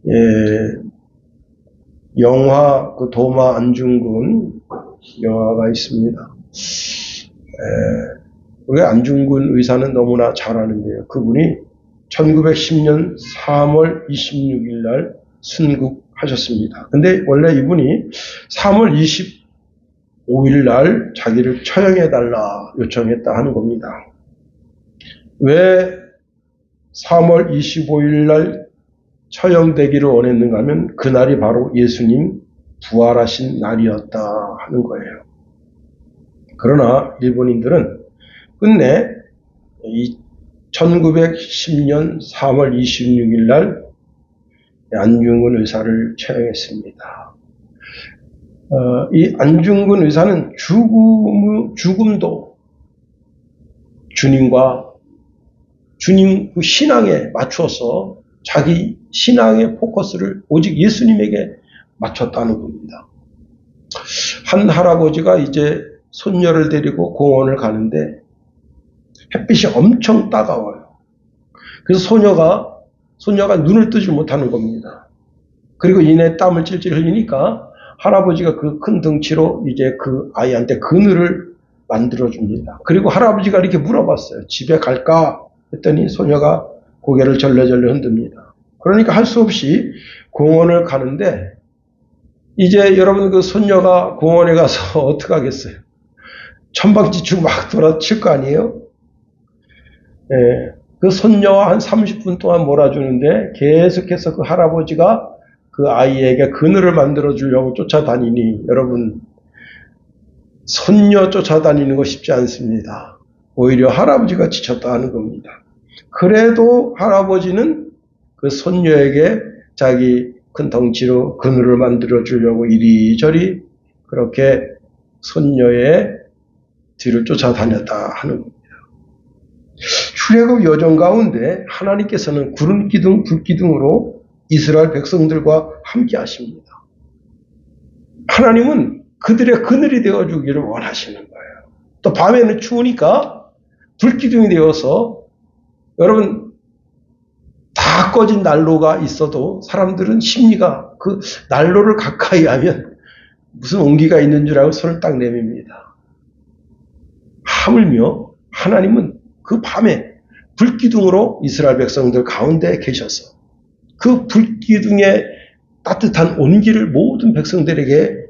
예, 영화, 그 도마 안중근 영화가 있습니다. 우리 안중근 의사는 너무나 잘 아는데요. 그분이 1910년 3월 26일 날 순국하셨습니다. 근데 원래 이분이 3월 25일 날 자기를 처형해달라 요청했다 하는 겁니다. 왜 3월 25일 날 처형되기를 원했는가 하면 그날이 바로 예수님 부활하신 날이었다 하는 거예요. 그러나 일본인들은 끝내 1910년 3월 26일 날 안중근 의사를 처형했습니다. 이 안중근 의사는 죽음도 주님과 주님 그 신앙에 맞춰서 자기 신앙의 포커스를 오직 예수님에게 맞췄다는 겁니다. 한 할아버지가 이제 손녀를 데리고 공원을 가는데 햇빛이 엄청 따가워요. 그래서 소녀가 눈을 뜨지 못하는 겁니다. 그리고 이내 땀을 찔찔 흘리니까 할아버지가 그 큰 덩치로 이제 그 아이한테 그늘을 만들어줍니다. 그리고 할아버지가 이렇게 물어봤어요. 집에 갈까? 했더니 소녀가 고개를 절레절레 흔듭니다. 그러니까 할 수 없이 공원을 가는데 이제 여러분 그 손녀가 공원에 가서 어떡하겠어요? 천방지축 막 돌아칠 거 아니에요? 예, 그 손녀와 한 30분 동안 몰아주는데 계속해서 그 할아버지가 그 아이에게 그늘을 만들어 주려고 쫓아다니니 여러분 손녀 쫓아다니는 거 쉽지 않습니다. 오히려 할아버지가 지쳤다 하는 겁니다. 그래도 할아버지는 그 손녀에게 자기 큰 덩치로 그늘을 만들어 주려고 이리저리 그렇게 손녀의 뒤를 쫓아다녔다 하는 겁니다. 출애굽 여정 가운데 하나님께서는 구름 기둥, 불 기둥으로 이스라엘 백성들과 함께 하십니다. 하나님은 그들의 그늘이 되어주기를 원하시는 거예요. 또 밤에는 추우니까 불 기둥이 되어서 여러분 다 꺼진 난로가 있어도 사람들은 심리가 그 난로를 가까이 하면 무슨 온기가 있는 줄 알고 손을 딱 내밉니다. 하물며 하나님은 그 밤에 불기둥으로 이스라엘 백성들 가운데 계셔서 그 불기둥의 따뜻한 온기를 모든 백성들에게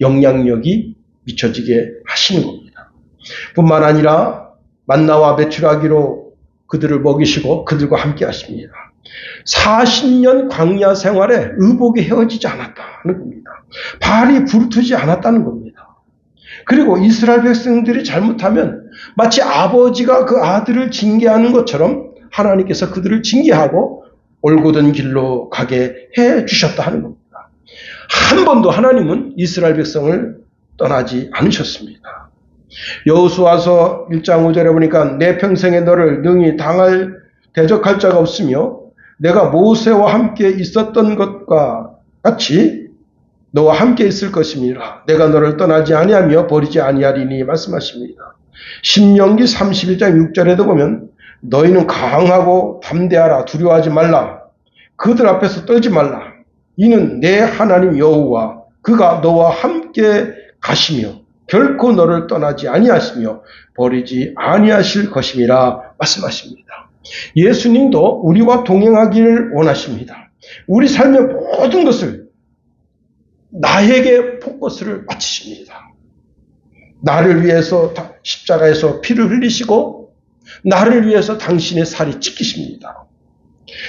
영향력이 미쳐지게 하시는 겁니다. 뿐만 아니라 만나와 메추라기로 그들을 먹이시고 그들과 함께 하십니다. 40년 광야 생활에 의복이 헤어지지 않았다는 겁니다. 발이 부르트지 않았다는 겁니다. 그리고 이스라엘 백성들이 잘못하면 마치 아버지가 그 아들을 징계하는 것처럼 하나님께서 그들을 징계하고 올곧은 길로 가게 해 주셨다 하는 겁니다. 한 번도 하나님은 이스라엘 백성을 떠나지 않으셨습니다. 여호수아서 1장 5절에 보니까 내 평생에 너를 능히 대적할 자가 없으며 내가 모세와 함께 있었던 것과 같이 너와 함께 있을 것임이라. 내가 너를 떠나지 아니하며 버리지 아니하리니 말씀하십니다. 신명기 31장 6절에도 보면 너희는 강하고 담대하라. 두려워하지 말라. 그들 앞에서 떨지 말라. 이는 내 하나님 여호와 그가 너와 함께 가시며 결코 너를 떠나지 아니하시며 버리지 아니하실 것임이라 말씀하십니다. 예수님도 우리와 동행하기를 원하십니다. 우리 삶의 모든 것을 나에게 포커스를 맞추십니다. 나를 위해서 십자가에서 피를 흘리시고 나를 위해서 당신의 살이 찢기십니다.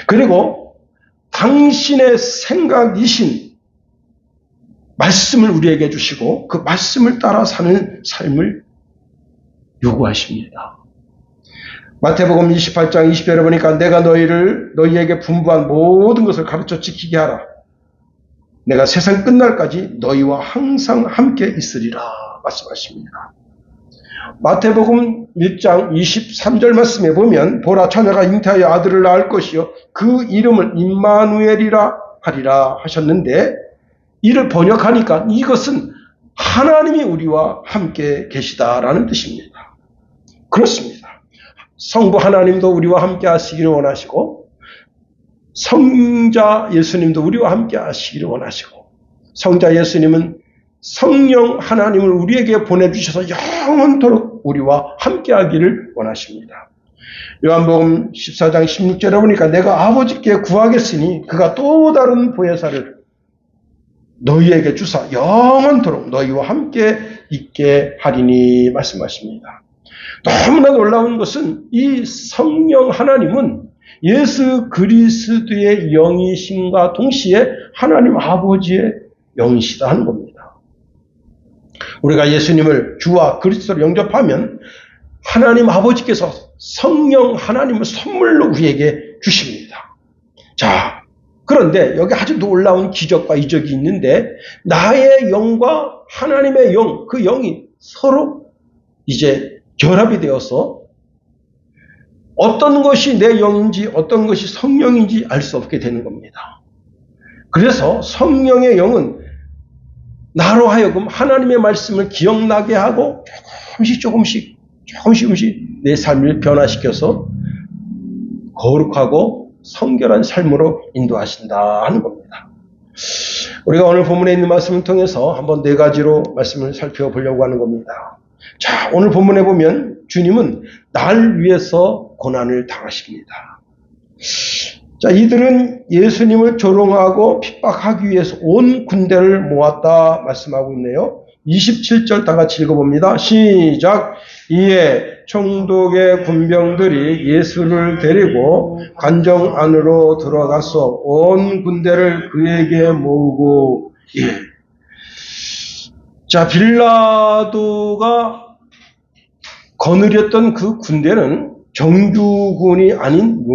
그리고 당신의 생각이신 말씀을 우리에게 주시고 그 말씀을 따라 사는 삶을 요구하십니다. 마태복음 28장 20절에 보니까 내가 너희에게 분부한 모든 것을 가르쳐 지키게 하라. 내가 세상 끝날까지 너희와 항상 함께 있으리라 말씀하십니다. 마태복음 1장 23절 말씀에 보면 보라 처녀가 잉태하여 아들을 낳을 것이요 그 이름을 임마누엘이라 하리라 하셨는데 이를 번역하니까 이것은 하나님이 우리와 함께 계시다라는 뜻입니다. 그렇습니다. 성부 하나님도 우리와 함께 하시기를 원하시고 성자 예수님도 우리와 함께 하시기를 원하시고, 성자 예수님은 성령 하나님을 우리에게 보내주셔서 영원토록 우리와 함께 하기를 원하십니다. 요한복음 14장 16절에 보니까 내가 아버지께 구하겠으니 그가 또 다른 보혜사를 너희에게 주사 영원토록 너희와 함께 있게 하리니 말씀하십니다. 너무나 놀라운 것은 이 성령 하나님은 예수 그리스도의 영이심과 동시에 하나님 아버지의 영이시다 하는 겁니다. 우리가 예수님을 주와 그리스도로 영접하면 하나님 아버지께서 성령 하나님을 선물로 우리에게 주십니다. 자, 그런데 여기 아주 놀라운 기적과 이적이 있는데, 나의 영과 하나님의 영, 그 영이 서로 이제 결합이 되어서 어떤 것이 내 영인지 어떤 것이 성령인지 알 수 없게 되는 겁니다. 그래서 성령의 영은 나로 하여금 하나님의 말씀을 기억나게 하고 조금씩 내 삶을 변화시켜서 거룩하고 성결한 삶으로 인도하신다 하는 겁니다. 우리가 오늘 본문에 있는 말씀을 통해서 한번 네 가지로 말씀을 살펴보려고 하는 겁니다. 자, 오늘 본문에 보면 주님은 날 위해서 고난을 당하십니다. 자, 이들은 예수님을 조롱하고 핍박하기 위해서 온 군대를 모았다 말씀하고 있네요. 27절 다 같이 읽어봅니다. 시작. 이에 총독의 군병들이 예수를 데리고 관정 안으로 들어가서 온 군대를 그에게 모으고, 자, 빌라도가 거느렸던 그 군대는 정규군이 아닌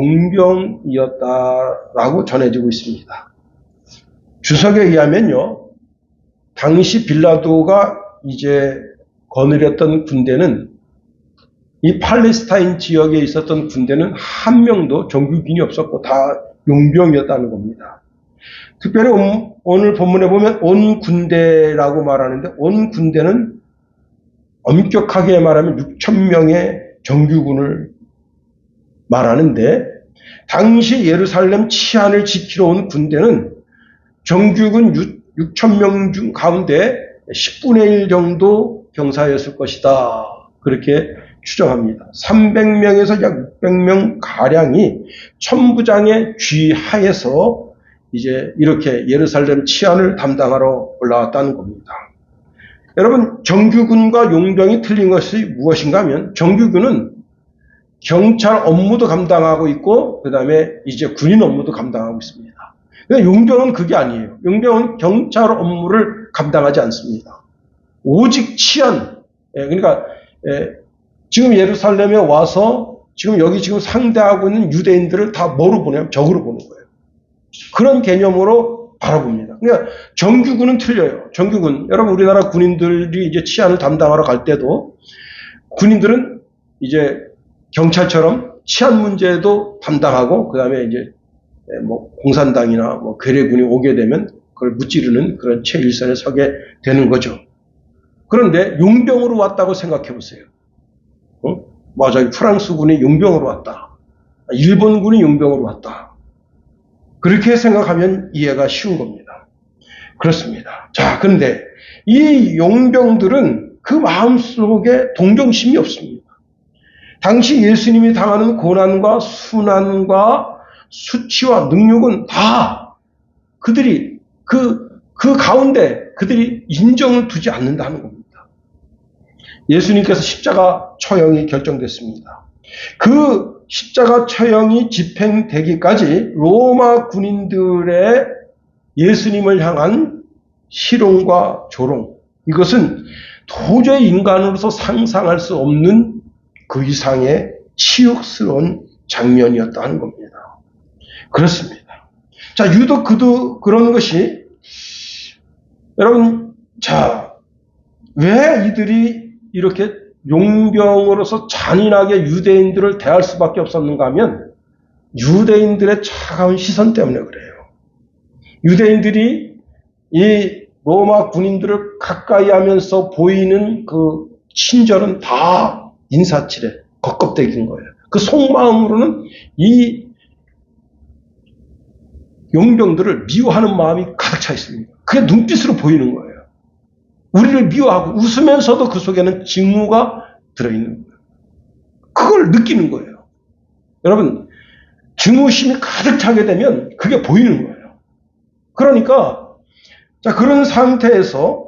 용병이었다라고 전해지고 있습니다. 주석에 의하면요, 당시 빌라도가 이제 거느렸던 군대는, 이 팔레스타인 지역에 있었던 군대는 한 명도 정규군이 없었고 다 용병이었다는 겁니다. 특별히 오늘 본문에 보면 온 군대라고 말하는데, 온 군대는 엄격하게 말하면 6,000명의 정규군을 말하는데, 당시 예루살렘 치안을 지키러 온 군대는 정규군 6,000명 중 가운데 10분의 1 정도 병사였을 것이다, 그렇게 추정합니다. 300명에서 약 600명 가량이 천부장의 쥐하에서 이제 이렇게 예루살렘 치안을 담당하러 올라왔다는 겁니다. 여러분, 정규군과 용병이 틀린 것이 무엇인가 하면, 정규군은 경찰 업무도 감당하고 있고 그 다음에 이제 군인 업무도 감당하고 있습니다. 그런데 용병은 그게 아니에요. 용병은 경찰 업무를 감당하지 않습니다. 오직 치안, 그러니까 지금 예루살렘에 와서 지금 여기 지금 상대하고 있는 유대인들을 다 뭐로 보냐면 적으로 보는 거예요. 그런 개념으로 바라봅니다. 그러니까 정규군은 틀려요. 정규군, 여러분, 우리나라 군인들이 이제 치안을 담당하러 갈 때도 군인들은 이제 경찰처럼 치안 문제도 담당하고 그 다음에 이제 뭐 공산당이나 뭐 괴뢰군이 오게 되면 그걸 무찌르는 그런 최일선에 서게 되는 거죠. 그런데 용병으로 왔다고 생각해 보세요. 맞아요. 프랑스군이 용병으로 왔다. 일본군이 용병으로 왔다. 그렇게 생각하면 이해가 쉬운 겁니다. 그렇습니다. 자, 그런데 이 용병들은 그 마음속에 동정심이 없습니다. 당시 예수님이 당하는 고난과 순환과 수치와 능력은 다 그들이 그 가운데 그들이 인정을 두지 않는다는 겁니다. 예수님께서 십자가 처형이 결정됐습니다. 그 십자가 처형이 집행되기까지 로마 군인들의 예수님을 향한 희롱과 조롱, 이것은 도저히 인간으로서 상상할 수 없는 그 이상의 치욕스러운 장면이었다는 겁니다. 그렇습니다. 자, 유독 그런 것이, 여러분, 자, 왜 이들이 이렇게 용병으로서 잔인하게 유대인들을 대할 수밖에 없었는가 하면 유대인들의 차가운 시선 때문에 그래요. 유대인들이 이 로마 군인들을 가까이 하면서 보이는 그 친절은 다 인사치레, 겉껍데기인 거예요. 그 속마음으로는 이 용병들을 미워하는 마음이 가득 차 있습니다. 그게 눈빛으로 보이는 거예요. 우리를 미워하고 웃으면서도 그 속에는 증오가 들어있는 거예요. 그걸 느끼는 거예요. 여러분, 증오심이 가득 차게 되면 그게 보이는 거예요. 그러니까 자, 그런 상태에서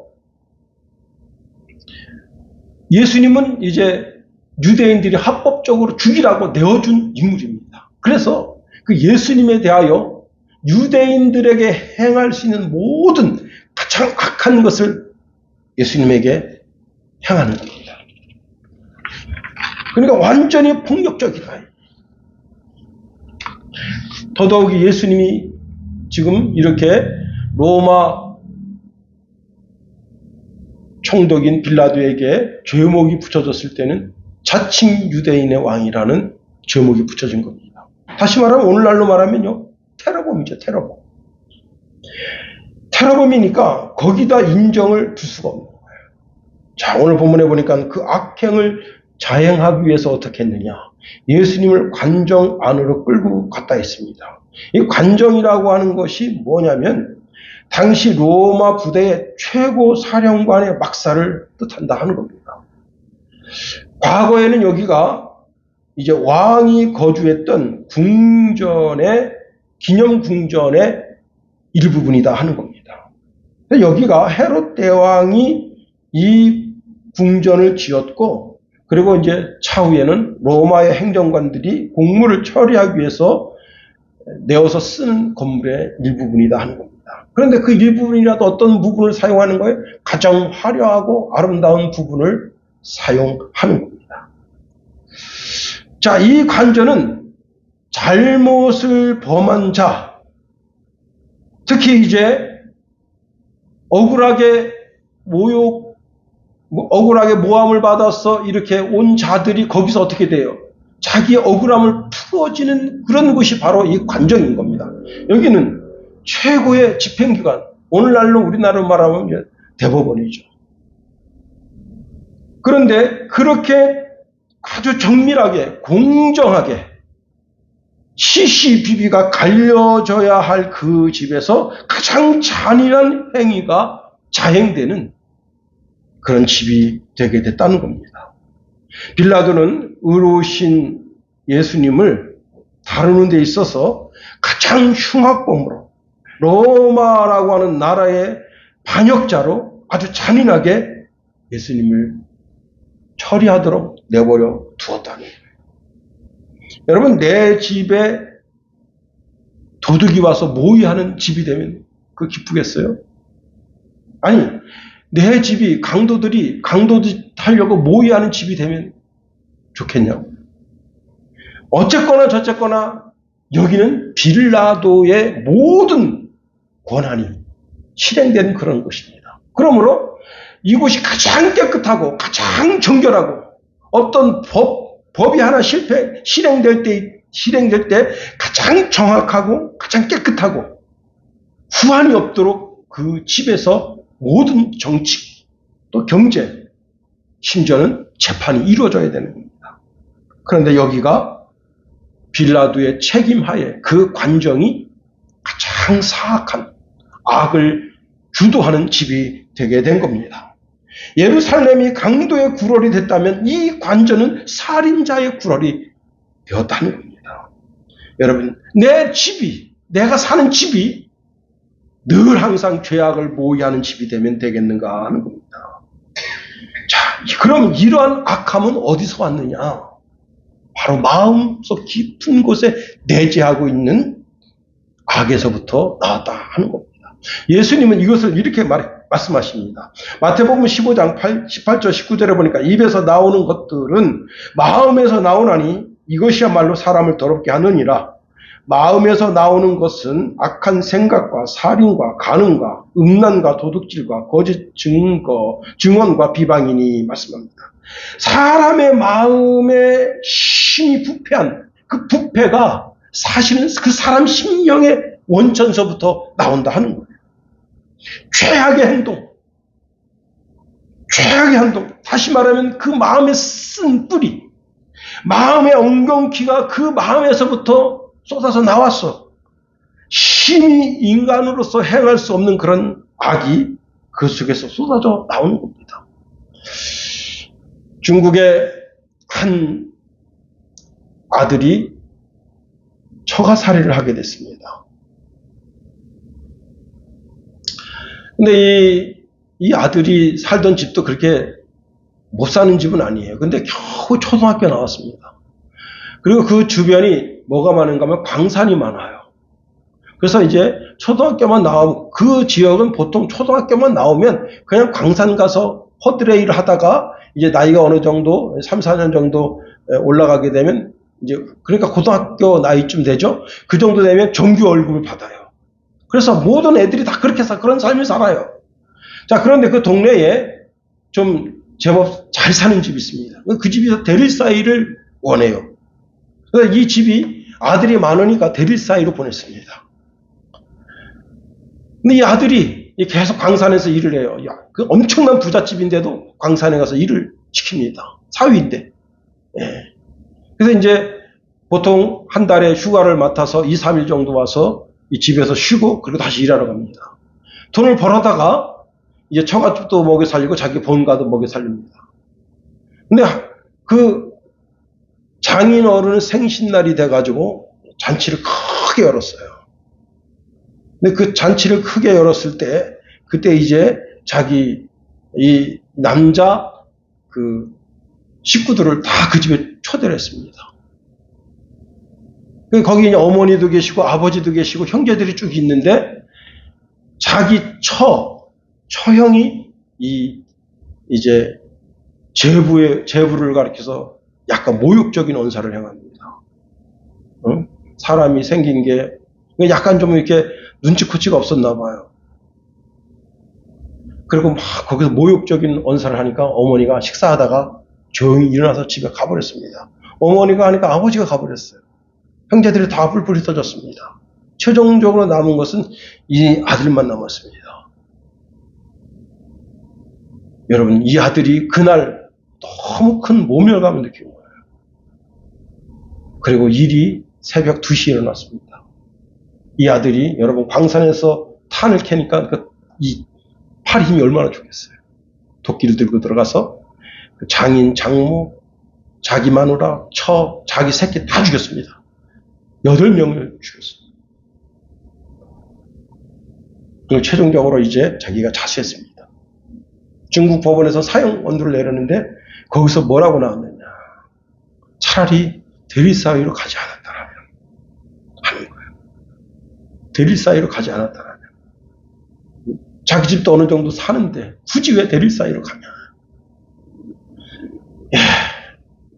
예수님은 이제 유대인들이 합법적으로 죽이라고 내어준 인물입니다. 그래서 그 예수님에 대하여 유대인들에게 행할 수 있는 모든 가장 악한 것을 예수님에게 행하는 겁니다. 그러니까 완전히 폭력적이다. 더더욱이 예수님이 지금 이렇게 로마 총독인 빌라도에게 죄목이 붙여졌을 때는 자칭 유대인의 왕이라는 죄목이 붙여진 겁니다. 다시 말하면 오늘날로 말하면요, 테러범이죠. 테러범. 테러범이니까 거기다 인정을 둘 수가 없는 거예요. 자, 오늘 본문에 보니까 그 악행을 자행하기 위해서 어떻게 했느냐. 예수님을 관정 안으로 끌고 갔다 했습니다. 이 관정이라고 하는 것이 뭐냐면 당시 로마 부대의 최고 사령관의 막사를 뜻한다 하는 겁니다. 과거에는 여기가 이제 왕이 거주했던 궁전의 기념 궁전의 일부분이다 하는 겁니다. 여기가 헤롯 대왕이 이 궁전을 지었고, 그리고 이제 차후에는 로마의 행정관들이 공무를 처리하기 위해서 내어서 쓰는 건물의 일부분이다 하는 겁니다. 그런데 그 일부분이라도 어떤 부분을 사용하는 거예요? 가장 화려하고 아름다운 부분을 사용하는 겁니다. 자, 이 관전은 잘못을 범한 자, 특히 이제 억울하게 모함을 받아서 이렇게 온 자들이 거기서 어떻게 돼요? 자기의 억울함을 풀어지는 그런 곳이 바로 이 관정인 겁니다. 여기는 최고의 집행기관, 오늘날로 우리나라로 말하면 대법원이죠. 그런데 그렇게 아주 정밀하게 공정하게 CCTV가 갈려져야 할 그 집에서 가장 잔인한 행위가 자행되는 그런 집이 되게 됐다는 겁니다. 빌라도는 의로우신 예수님을 다루는 데 있어서 가장 흉악범으로 로마라고 하는 나라의 반역자로 아주 잔인하게 예수님을 처리하도록 내버려 두었다는 거예요. 여러분, 내 집에 도둑이 와서 모의하는 집이 되면 그거 기쁘겠어요? 아니, 내 집이 강도들이 하려고 모의하는 집이 되면 좋겠냐고. 어쨌거나 저쨌거나 여기는 빌라도의 모든 권한이 실행된 그런 곳입니다. 그러므로 이곳이 가장 깨끗하고 가장 정결하고 어떤 법이 하나 실행될 때 가장 정확하고 가장 깨끗하고 후환이 없도록 그 집에서 모든 정치 또 경제 심지어는 재판이 이루어져야 되는 겁니다. 그런데 여기가 빌라도의 책임하에 그 관정이 가장 사악한 악을 주도하는 집이 되게 된 겁니다. 예루살렘이 강도의 구럴이 됐다면 이 관전은 살인자의 구럴이 되었다는 겁니다. 여러분, 내가 사는 집이 늘 항상 죄악을 모의하는 집이 되면 되겠는가 하는 겁니다. 자, 그럼 이러한 악함은 어디서 왔느냐? 바로 마음속 깊은 곳에 내재하고 있는 악에서부터 나왔다 하는 겁니다. 예수님은 이것을 이렇게 말씀하십니다. 마태복음 15장 18절 19절에 보니까 입에서 나오는 것들은 마음에서 나오나니 이것이야말로 사람을 더럽게 하느니라. 마음에서 나오는 것은 악한 생각과 살인과 간음과 음란과 도둑질과 거짓 증언과 비방이니 말씀합니다. 사람의 마음에 심히 부패한 그 부패가 사실은 그 사람 심령의 원천서부터 나온다 하는 거예요. 죄악의 행동, 다시 말하면 그 마음에 쓴 뿌리, 마음의 엉겅퀴가 그 마음에서부터 쏟아서 나왔어. 심히 인간으로서 행할 수 없는 그런 악이 그 속에서 쏟아져 나오는 겁니다. 중국의 한 아들이 처가살이를 하게 됐습니다. 근데 이 아들이 살던 집도 그렇게 못 사는 집은 아니에요. 근데 겨우 초등학교 나왔습니다. 그리고 그 주변이 뭐가 많은가 하면 광산이 많아요. 그래서 이제 초등학교만 나오면, 그 지역은 보통 초등학교만 나오면 그냥 광산 가서 허드레이를 하다가 이제 나이가 어느 정도, 3, 4년 정도 올라가게 되면 이제, 그러니까 고등학교 나이쯤 되죠? 그 정도 되면 정규 월급을 받아요. 그래서 모든 애들이 다 그렇게 그런 삶을 살아요. 자, 그런데 그 동네에 좀 제법 잘 사는 집이 있습니다. 그 집이 대릴 사이를 원해요. 그래서 이 집이 아들이 많으니까 대릴 사이로 보냈습니다. 근데 이 아들이 계속 광산에서 일을 해요. 그 엄청난 부잣집인데도 광산에 가서 일을 시킵니다. 사위인데. 예. 그래서 이제 보통 한 달에 휴가를 맡아서 2, 3일 정도 와서 이 집에서 쉬고 그리고 다시 일하러 갑니다. 돈을 벌어다가 이제 처갓집도 먹여 살리고 자기 본가도 먹여 살립니다. 근데 그 장인 어른 생신날이 돼가지고 잔치를 크게 열었어요. 근데 그 잔치를 크게 열었을 때 그때 이제 자기 이 남자 그 식구들을 다 그 집에 초대를 했습니다. 거기 이제 어머니도 계시고 아버지도 계시고 형제들이 쭉 있는데 자기 처형이 이제 제부를 가리켜서 약간 모욕적인 언사를 행합니다. 응? 사람이 생긴 게 약간 좀 이렇게 눈치코치가 없었나 봐요. 그리고 막 거기서 모욕적인 언사를 하니까 어머니가 식사하다가 조용히 일어나서 집에 가버렸습니다. 어머니가 하니까 아버지가 가버렸어요. 형제들이 다 뿔뿔이 터졌습니다. 최종적으로 남은 것은 이 아들만 남았습니다. 여러분, 이 아들이 그날 너무 큰 모멸감을 느낀 거예요. 그리고 일이 새벽 2시에 일어났습니다. 이 아들이 여러분 광산에서 탄을 캐니까 이 팔 힘이 얼마나 좋겠어요. 도끼를 들고 들어가서 장인, 장모, 자기 마누라, 자기 새끼 다 죽였습니다. 8명을 죽였습니다. 그리고 최종적으로 이제 자기가 자수했습니다. 중국 법원에서 사형 원두를 내렸는데 거기서 뭐라고 나왔느냐. 차라리 대릴 사회로 가지 않았다라면 하는 거예요. 대릴 사회로 가지 않았다라면. 자기 집도 어느 정도 사는데 굳이 왜 대릴 사회로 가냐.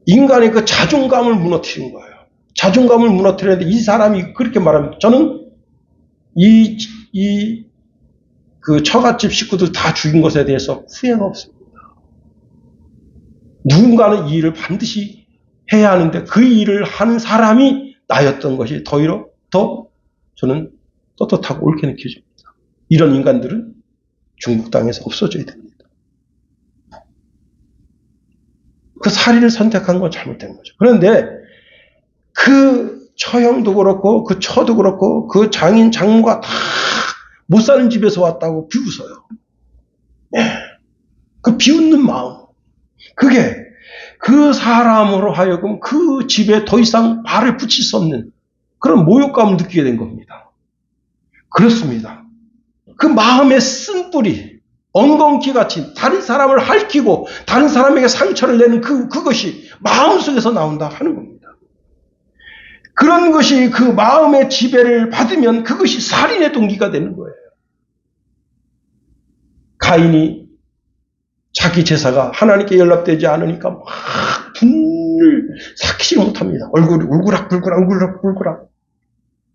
인간의 그 자존감을 무너뜨린 거예요. 자존감을 무너뜨리는데 이 사람이 그렇게 말합니다. 저는 그 처갓집 식구들 다 죽인 것에 대해서 후회가 없습니다. 누군가는 이 일을 반드시 해야 하는데 그 일을 하는 사람이 나였던 것이 더 저는 떳떳하고 옳게 느껴집니다. 이런 인간들은 중국 땅에서 없어져야 됩니다. 그 살인을 선택한 건 잘못된 거죠. 그런데 그 처형도 그렇고 그 처도 그렇고 그 장인 장모가 다 못 사는 집에서 왔다고 비웃어요. 그 비웃는 마음, 그게 그 사람으로 하여금 그 집에 더 이상 발을 붙일 수 없는 그런 모욕감을 느끼게 된 겁니다. 그렇습니다. 그 마음의 쓴뿌리, 엉겅퀴같이 다른 사람을 핥히고 다른 사람에게 상처를 내는 그것이 마음속에서 나온다 하는 겁니다. 그런 것이 그 마음의 지배를 받으면 그것이 살인의 동기가 되는 거예요. 가인이 자기 제사가 하나님께 연락되지 않으니까 막 분을 삭히지 못합니다. 얼굴이 울그락불그락.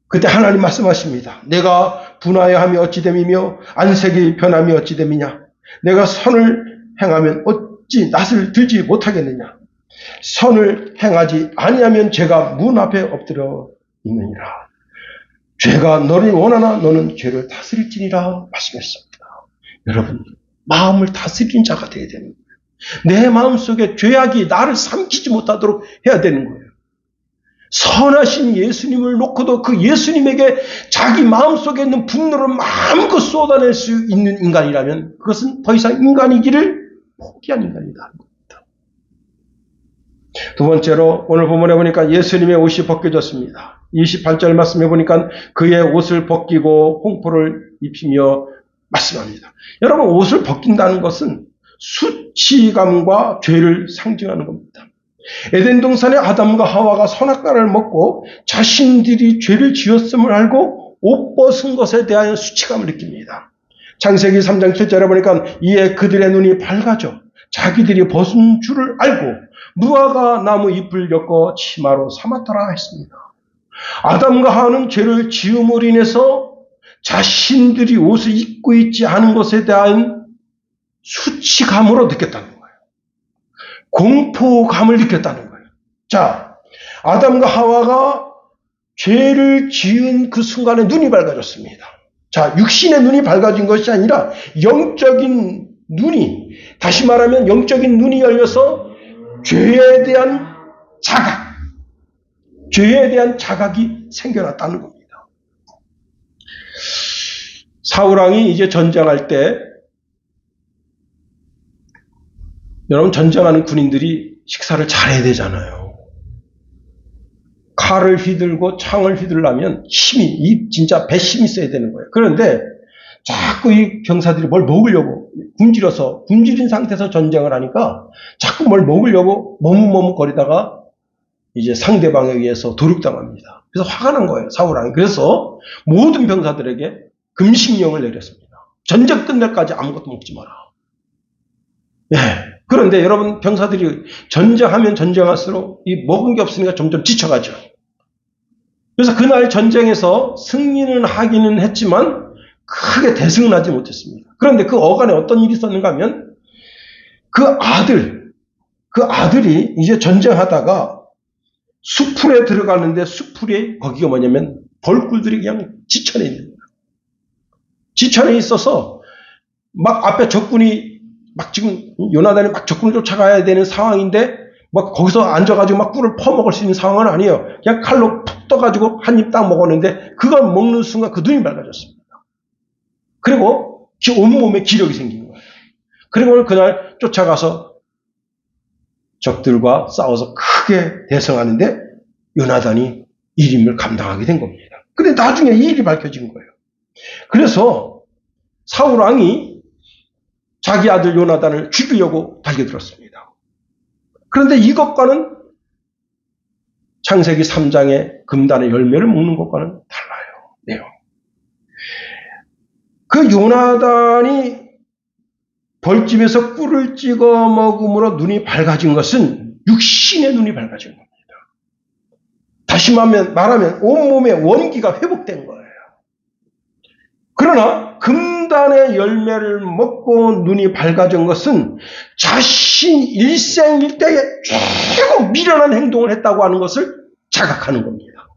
그때 하나님 말씀하십니다. 내가 분하여 함이 어찌 됨이며 안색이 변함이 어찌 됨이냐. 내가 선을 행하면 어찌 낯을 들지 못하겠느냐. 선을 행하지 아니하면 죄가 문 앞에 엎드려 있느니라. 죄가 너를 원하나 너는 죄를 다스릴지니라 말씀했습니다. 여러분, 마음을 다스리는 자가 되어야 되는 거예요. 내 마음속에 죄악이 나를 삼키지 못하도록 해야 되는 거예요. 선하신 예수님을 놓고도 그 예수님에게 자기 마음속에 있는 분노를 마음껏 쏟아낼 수 있는 인간이라면 그것은 더 이상 인간이기를 포기한 인간이다. 두 번째로 오늘 본문에 보니까 예수님의 옷이 벗겨졌습니다. 28절 말씀해 보니까 그의 옷을 벗기고 홍포를 입히며 말씀합니다. 여러분, 옷을 벗긴다는 것은 수치감과 죄를 상징하는 겁니다. 에덴 동산의 아담과 하와가 선악과를 먹고 자신들이 죄를 지었음을 알고 옷 벗은 것에 대한 수치감을 느낍니다. 창세기 3장 7절에 보니까 이에 그들의 눈이 밝아져 자기들이 벗은 줄을 알고 무화과 나무 잎을 엮어 치마로 삼았더라 했습니다. 아담과 하와는 죄를 지음으로 인해서 자신들이 옷을 입고 있지 않은 것에 대한 수치감으로 느꼈다는 거예요. 공포감을 느꼈다는 거예요. 자, 아담과 하와가 죄를 지은 그 순간에 눈이 밝아졌습니다. 자, 육신의 눈이 밝아진 것이 아니라 영적인 눈이, 다시 말하면 영적인 눈이 열려서 죄에 대한 자각이 생겨났다는 겁니다. 사울왕이 이제 전쟁할 때, 여러분, 전쟁하는 군인들이 식사를 잘해야 되잖아요. 칼을 휘들고 창을 휘둘려면 진짜 배심이 있어야 되는 거예요. 그런데 자꾸 이 병사들이 뭘 먹으려고 굶주린 상태에서 전쟁을 하니까 자꾸 뭘 먹으려고 머뭇머뭇거리다가 이제 상대방에 의해서 도륙당합니다. 그래서 화가 난 거예요, 사울왕이. 그래서 모든 병사들에게 금식령을 내렸습니다. 전쟁 끝날까지 아무것도 먹지 마라. 예. 그런데 여러분, 병사들이 전쟁하면 전쟁할수록 이 먹은 게 없으니까 점점 지쳐가죠. 그래서 그날 전쟁에서 승리는 하기는 했지만 크게 대승은 하지 못했습니다. 그런데 그 어간에 어떤 일이 있었는가 하면 그 아들이 이제 전쟁하다가 수풀에 들어가는데 수풀이 거기가 뭐냐면 벌꿀들이 그냥 지천에 있는 거예요. 지천에 있어서 막 앞에 적군이 막 지금 요나단이 막 적군을 쫓아가야 되는 상황인데 막 거기서 앉아가지고 막 꿀을 퍼먹을 수 있는 상황은 아니에요. 그냥 칼로 푹 떠가지고 한 입 딱 먹었는데 그걸 먹는 순간 그 눈이 밝아졌습니다. 그리고 온몸에 기력이 생긴 거예요. 그리고 그날 쫓아가서 적들과 싸워서 크게 대성하는데 요나단이 일임을 감당하게 된 겁니다. 근데 나중에 이 일이 밝혀진 거예요. 그래서 사울왕이 자기 아들 요나단을 죽이려고 달겨들었습니다. 그런데 이것과는 창세기 3장의 금단의 열매를 먹는 것과는 달라요. 내용. 그 요나단이 벌집에서 꿀을 찍어 먹음으로 눈이 밝아진 것은 육신의 눈이 밝아진 겁니다. 다시 말하면 온몸의 원기가 회복된 거예요. 그러나 금단의 열매를 먹고 눈이 밝아진 것은 자신 일생일대에 최고 미련한 행동을 했다고 하는 것을 자각하는 겁니다.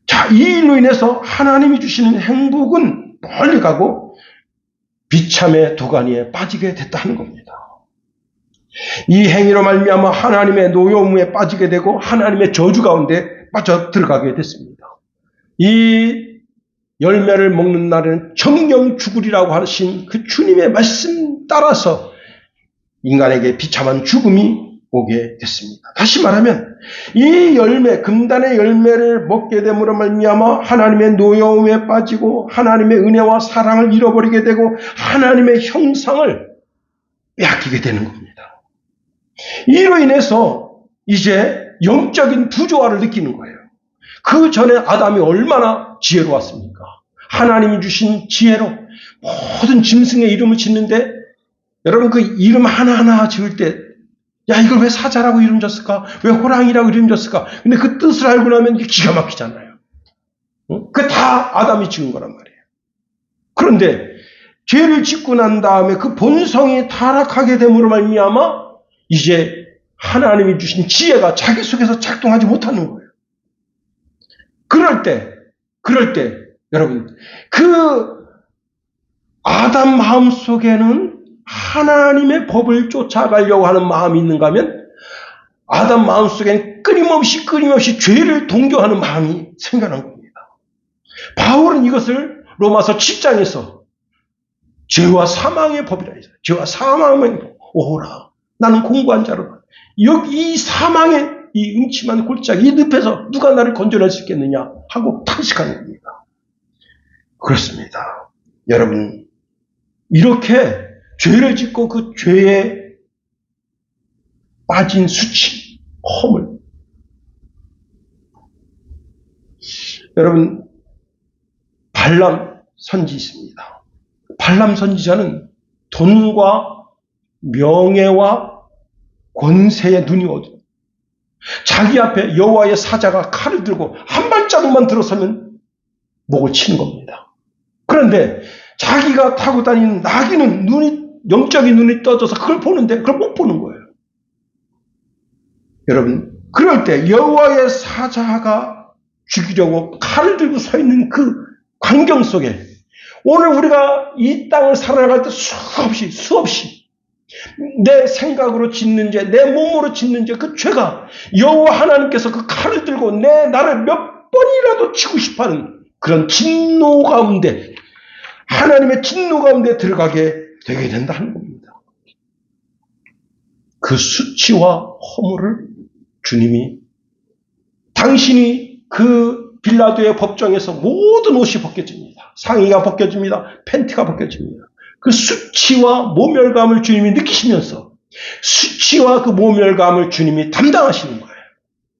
자, 이 일로 인해서 하나님이 주시는 행복은 멀리 가고 비참의 도가니에 빠지게 됐다는 겁니다. 이 행위로 말미암아 하나님의 노여움에 빠지게 되고 하나님의 저주 가운데 빠져 들어가게 됐습니다. 이 열매를 먹는 날에는 정령 죽으리라고 하신 그 주님의 말씀 따라서 인간에게 비참한 죽음이 오게 됐습니다. 다시 말하면 이 열매, 금단의 열매를 먹게 됨으로 말미암아 하나님의 노여움에 빠지고 하나님의 은혜와 사랑을 잃어버리게 되고 하나님의 형상을 빼앗기게 되는 겁니다. 이로 인해서 이제 영적인 부조화를 느끼는 거예요. 그 전에 아담이 얼마나 지혜로웠습니까? 하나님이 주신 지혜로 모든 짐승의 이름을 짓는데 여러분 그 이름 하나하나 지을 때 야, 이걸 왜 사자라고 이름 졌을까? 왜 호랑이라고 이름 졌을까? 근데 그 뜻을 알고 나면 이게 기가 막히잖아요. 그게 다 아담이 지은 거란 말이에요. 그런데 죄를 짓고 난 다음에 그 본성이 타락하게 됨으로 말미암아 이제 하나님이 주신 지혜가 자기 속에서 작동하지 못하는 거예요. 그럴 때 여러분 그 아담 마음 속에는 하나님의 법을 쫓아가려고 하는 마음이 있는가 하면 아담 마음속에는 끊임없이 죄를 동경하는 마음이 생겨난 겁니다. 바울은 이것을 로마서 7장에서 죄와 사망의 법이라 했어요. 죄와 사망의 법. 오라. 나는 공고한 자로다. 여기 이 사망의 이 음침한 골짜기, 이 늪에서 누가 나를 건져낼 수 있겠느냐 하고 탄식하는 겁니다. 그렇습니다. 여러분, 이렇게 죄를 짓고 그 죄에 빠진 수치, 허물. 여러분, 발람 선지 있습니다. 발람 선지자는 돈과 명예와 권세의 눈이 어두워. 자기 앞에 여호와의 사자가 칼을 들고 한 발자국만 들어서면 목을 치는 겁니다. 그런데 자기가 타고 다니는 나귀는 영적인 눈이 떠져서 그걸 보는데 그걸 못 보는 거예요. 여러분, 그럴 때 여호와의 사자가 죽이려고 칼을 들고 서 있는 그 광경 속에 오늘 우리가 이 땅을 살아갈 때 수없이 내 생각으로 짓는 죄, 내 몸으로 짓는 죄, 그 죄가 여호와 하나님께서 그 칼을 들고 나를 몇 번이라도 치고 싶어하는 그런 진노 가운데, 하나님의 진노 가운데 들어가게 되게 된다는 겁니다. 그 수치와 허물을 주님이, 당신이 그 빌라도의 법정에서 모든 옷이 벗겨집니다. 상의가 벗겨집니다. 팬티가 벗겨집니다. 그 수치와 모멸감을 주님이 느끼시면서 수치와 그 모멸감을 주님이 담당하시는 거예요.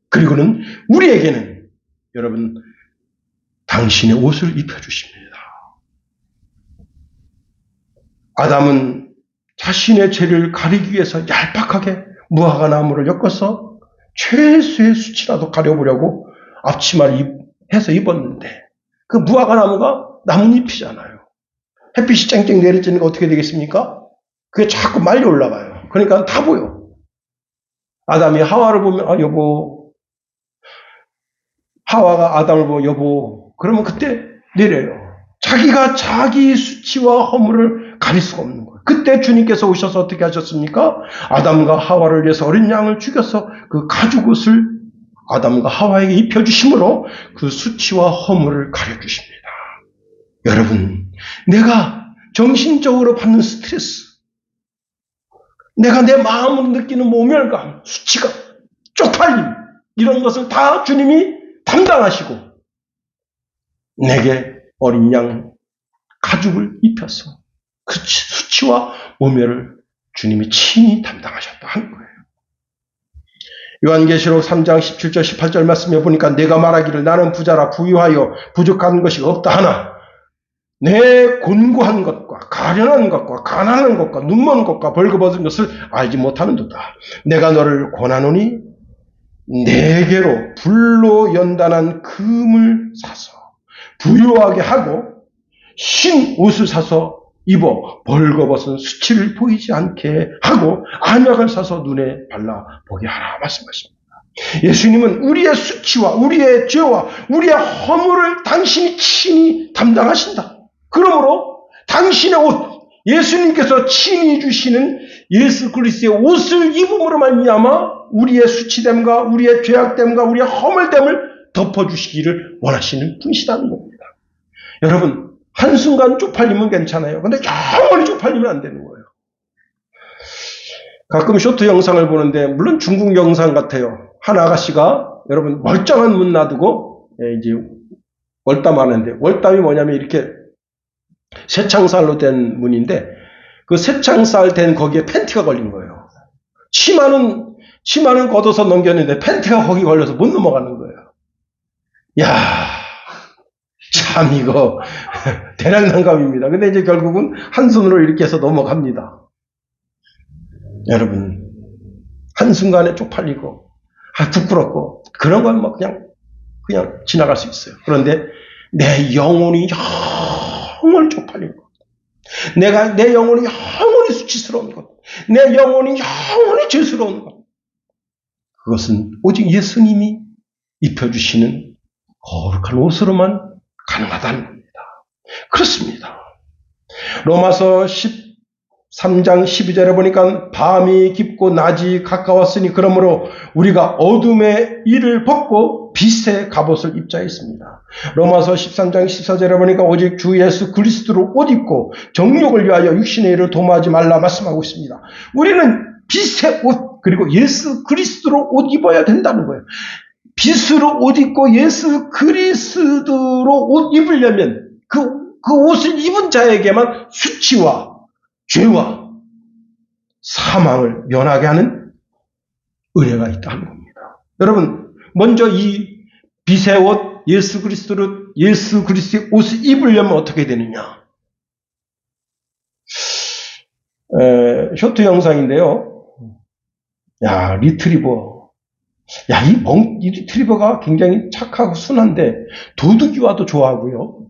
그리고는 우리에게는 여러분 당신의 옷을 입혀주십니다. 아담은 자신의 죄를 가리기 위해서 얄팍하게 무화과 나무를 엮어서 최소의 수치라도 가려보려고 앞치마를 해서 입었는데 그 무화과 나무가 나뭇잎이잖아요. 햇빛이 쨍쨍 내리쬐니까 어떻게 되겠습니까? 그게 자꾸 말려 올라가요. 그러니까 다 보여. 아담이 하와를 보면 여보, 하와가 아담을 보고 여보, 그러면 그때 내려요. 자기가 자기 수치와 허물을 가릴 수가 없는 거예요. 그때 주님께서 오셔서 어떻게 하셨습니까? 아담과 하와를 위해서 어린 양을 죽여서 그 가죽옷을 아담과 하와에게 입혀주심으로 그 수치와 허물을 가려주십니다. 여러분, 내가 정신적으로 받는 스트레스, 내가 내 마음으로 느끼는 모멸감, 수치감, 쪽팔림, 이런 것을 다 주님이 담당하시고 내게 어린 양 가죽을 입혀서 그 수치와 모멸을 주님이 친히 담당하셨다 하는 거예요. 요한계시록 3장 17절 18절 말씀에 보니까 내가 말하기를 나는 부자라 부유하여 부족한 것이 없다 하나 내 곤고한 것과 가련한 것과 가난한 것과 눈먼 것과 벌거벗은 것을 알지 못하는도다. 내가 너를 권하노니 내게로 불로 연단한 금을 사서 부유하게 하고 흰 옷을 사서 입어 벌거벗은 수치를 보이지 않게 하고 안약을 사서 눈에 발라보게 하라 말씀하십니다. 예수님은 우리의 수치와 우리의 죄와 우리의 허물을 당신이 친히 담당하신다. 그러므로 당신의 옷, 예수님께서 친히 주시는 예수 그리스도의 옷을 입음으로 말미암아 우리의 수치됨과 우리의 죄악됨과 우리의 허물됨을 덮어주시기를 원하시는 분이시다는 겁니다. 여러분, 한순간 쪽팔리면 괜찮아요. 근데 영원히 쪽팔리면 안 되는 거예요. 가끔 쇼트 영상을 보는데 물론 중국 영상 같아요. 한 아가씨가 여러분 멀쩡한 문 놔두고 이제 월담하는데, 월담이 뭐냐면 이렇게 새창살로 된 문인데 그 새창살 된 거기에 팬티가 걸린 거예요. 치마는 걷어서 넘겼는데 팬티가 거기 걸려서 못 넘어가는 거예요. 야, 참 이거 대난감입니다. 근데 이제 결국은 한 손으로 이렇게 해서 넘어갑니다. 여러분, 한순간에 쪽팔리고 부끄럽고 그런 건 뭐 그냥 지나갈 수 있어요. 그런데 내 영혼이 영원히 쪽팔린 것, 내 영혼이 영원히 수치스러운 것, 내 영혼이 영원히 죄스러운 것, 그것은 오직 예수님이 입혀주시는 거룩한 옷으로만 가능하다는 겁니다. 그렇습니다. 로마서 13장 12절에 보니까 밤이 깊고 낮이 가까웠으니 그러므로 우리가 어둠의 일을 벗고 빛의 갑옷을 입자 했습니다. 로마서 13장 14절에 보니까 오직 주 예수 그리스도로 옷 입고 정욕을 위하여 육신의 일을 도모하지 말라 말씀하고 있습니다. 우리는 빛의 옷 그리고 예수 그리스도로 옷 입어야 된다는 거예요. 빛으로 옷 입고 예수 그리스도로 옷 입으려면 그 옷을 입은 자에게만 수치와 죄와 사망을 면하게 하는 은혜가 있다는 겁니다. 여러분, 먼저 이 빛의 옷, 예수 그리스도의 옷을 입으려면 어떻게 되느냐? 쇼트 영상인데요. 야, 리트리버. 야, 이 리트리버가 굉장히 착하고 순한데 도둑이와도 좋아하고요.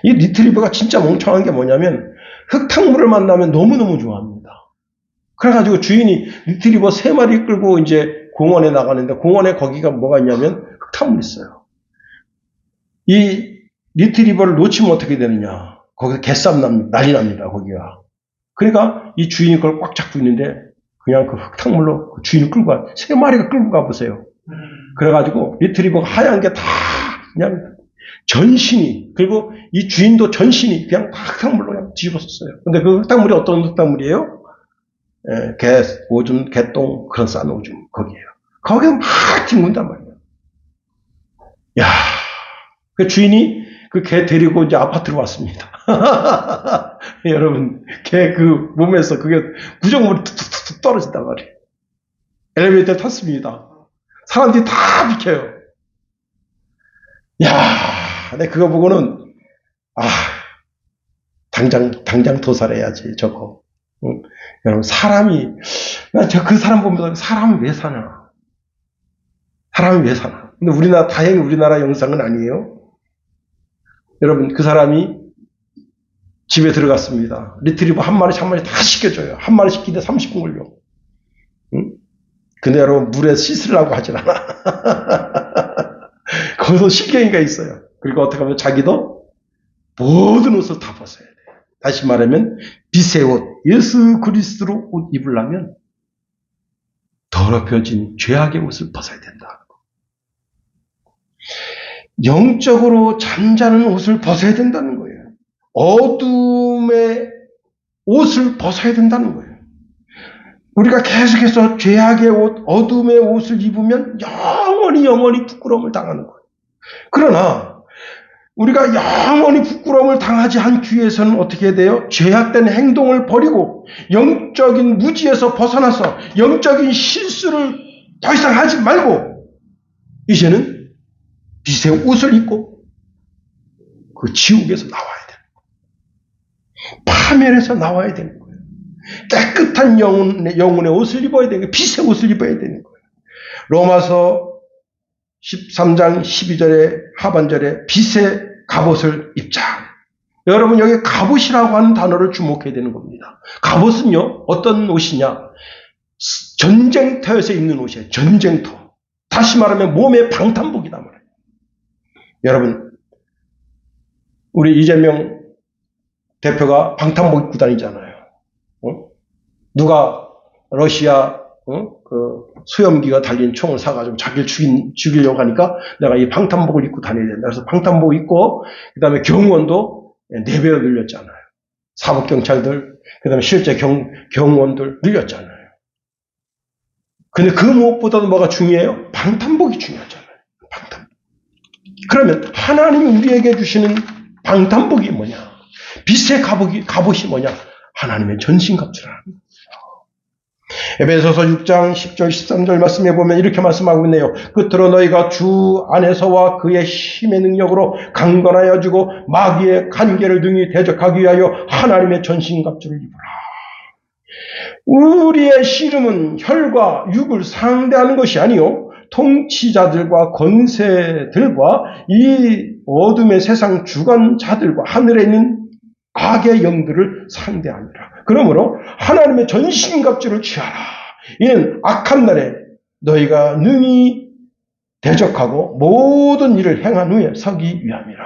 이 리트리버가 진짜 멍청한 게 뭐냐면 흙탕물을 만나면 너무너무 좋아합니다. 그래가지고 주인이 리트리버 3마리 끌고 이제 공원에 나가는데 공원에 거기가 뭐가 있냐면 흙탕물이 있어요. 이 리트리버를 놓치면 어떻게 되느냐. 거기서 개싸움 난리 납니다. 거기가. 그러니까 이 주인이 그걸 꽉 잡고 있는데 그냥 그 흙탕물로 그 주인을 끌고 3마리가 끌고 가보세요. 그래가지고 리트리버가 하얀 게 다 그냥 전신이 그리고 이 주인도 전신이 그냥 다 흙탕물로 그냥 뒤집어졌어요. 근데 그 흙탕물이 어떤 흙탕물이에요? 개, 오줌, 개똥 그런 싼 오줌 거기에요. 거기에 막 뒹군단 말이에요. 야, 그 주인이 그 개 데리고 이제 아파트로 왔습니다. 여러분, 개 그 몸에서 그게 구정물이 툭툭툭 떨어진단 말이에요. 엘리베이터 탔습니다. 사람들이 다 비켜요. 야, 내가 그거 보고는 당장 도살해야지 저거. 여러분, 사람이 난 그 사람 보면서 사람이 왜 사나? 사람이 왜 사나? 근데 다행히 우리나라 영상은 아니에요. 여러분, 그 사람이 집에 들어갔습니다. 리트리버 한 마리씩 다 씻겨줘요. 한 마리 씻기는데 30분 걸려. 근데 여러분, 물에 씻으려고 하질 않아. 거기서 신경이가 있어요. 그리고 어떻게 하면 자기도 모든 옷을 다 벗어야 돼요. 다시 말하면 빛의 옷, 예수 그리스도로 옷 입으려면 더럽혀진 죄악의 옷을 벗어야 된다. 영적으로 잠자는 옷을 벗어야 된다는 거예요. 어둠의 옷을 벗어야 된다는 거예요. 우리가 계속해서 죄악의 옷, 어둠의 옷을 입으면 영원히 부끄러움을 당하는 거예요. 그러나 우리가 영원히 부끄러움을 당하지 않기 위해서는 어떻게 돼요? 죄악된 행동을 버리고 영적인 무지에서 벗어나서 영적인 실수를 더 이상 하지 말고 이제는 빛의 옷을 입고 그 지옥에서 나와야 되는 거예요. 파멸에서 나와야 되는 거예요. 깨끗한 영혼의 옷을 입어야 되는 거예요. 빛의 옷을 입어야 되는 거예요. 로마서 13장 12절의 하반절에 빛의 갑옷을 입자. 여러분, 여기 갑옷이라고 하는 단어를 주목해야 되는 겁니다. 갑옷은요, 어떤 옷이냐? 전쟁터에서 입는 옷이에요. 전쟁터. 다시 말하면 몸의 방탄복이다 말이에요. 여러분, 우리 이재명 대표가 방탄복 입고 다니잖아요. 누가 러시아 그 수염기가 달린 총을 사가지고 자기를 죽이려고 하니까 내가 이 방탄복을 입고 다녀야 된다. 그래서 방탄복 입고 그 다음에 경호원도 4배로 늘렸잖아요. 사법경찰들, 그 다음에 실제 경호원들 늘렸잖아요. 근데 그 무엇보다도 뭐가 중요해요? 방탄복이 중요하잖아요. 방탄복. 그러면 하나님이 우리에게 주시는 방탄복이 뭐냐? 빛의 갑옷이 뭐냐? 하나님의 전신갑주라는 거예요. 에베소서 6장 10절 13절 말씀해 보면 이렇게 말씀하고 있네요. 끝으로 너희가 주 안에서와 그의 힘의 능력으로 강건하여 주고 마귀의 간계를 등이 대적하기 위하여 하나님의 전신갑주를 입으라. 우리의 씨름은 혈과 육을 상대하는 것이 아니요 통치자들과 권세들과 이 어둠의 세상 주관자들과 하늘에 있는 악의 영들을 상대하니라. 그러므로 하나님의 전신갑주를 취하라. 이는 악한 날에 너희가 능히 대적하고 모든 일을 행한 후에 서기 위함이라.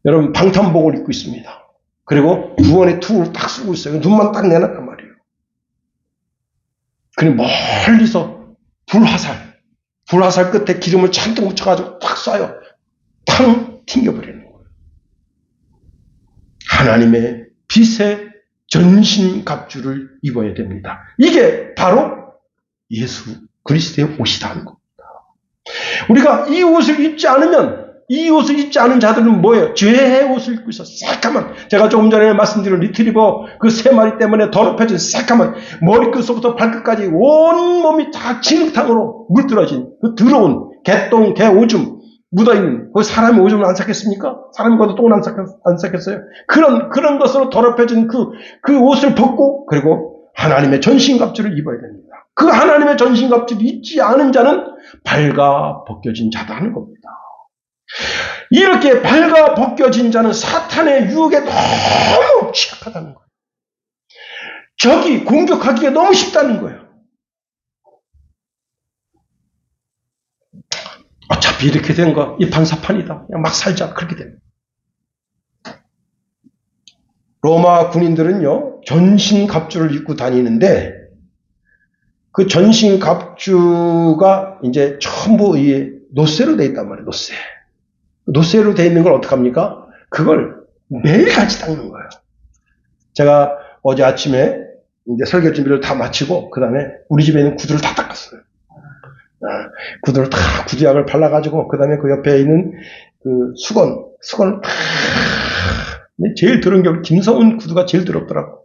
여러분, 방탄복을 입고 있습니다. 그리고 구원의 투를 딱 쓰고 있어요. 눈만 딱 내놨단 말이에요. 그리고 멀리서 불화살 끝에 기름을 잔뜩 묻혀가지고 탁 쏴요. 탕 튕겨버리는 거예요. 하나님의 빛의 전신갑주를 입어야 됩니다. 이게 바로 예수 그리스도의 옷이다 하는 겁니다. 우리가 이 옷을 입지 않으면, 이 옷을 입지 않은 자들은 뭐예요? 죄의 옷을 입고 있어. 새까만, 제가 조금 전에 말씀드린 리트리버 그 3마리 때문에 더럽혀진 새까만, 머리끝부터 발끝까지 온 몸이 다 진흙탕으로 물들어진 그 더러운 개똥, 개오줌 묻어있는, 그 사람이 오줌을 안 쌌겠습니까? 사람이 거도 똥을 안 쌌겠어요? 그런 것으로 더럽혀진 그 옷을 벗고, 그리고 하나님의 전신갑주를 입어야 됩니다. 그 하나님의 전신갑주를 입지 않은 자는 발가 벗겨진 자다 하는 겁니다. 이렇게 발가 벗겨진 자는 사탄의 유혹에 너무 취약하다는 거예요. 적이 공격하기가 너무 쉽다는 거예요. 어차피 이렇게 된 거 이판사판이다. 그냥 막 살자. 그렇게 됩니다. 로마 군인들은요, 전신갑주를 입고 다니는데, 그 전신갑주가 이제 전부 이 노쇠로 되어 있단 말이에요. 노쇠로 되어 있는 걸 어떡합니까? 그걸 매일같이 닦는 거예요. 제가 어제 아침에 이제 설교 준비를 다 마치고, 그 다음에 우리 집에 있는 구두를 다 닦았어요. 구두를 다, 구두약을 발라가지고, 그 다음에 그 옆에 있는 그 수건을 다, 제일 더러운 게 김성훈 구두가 제일 더럽더라고.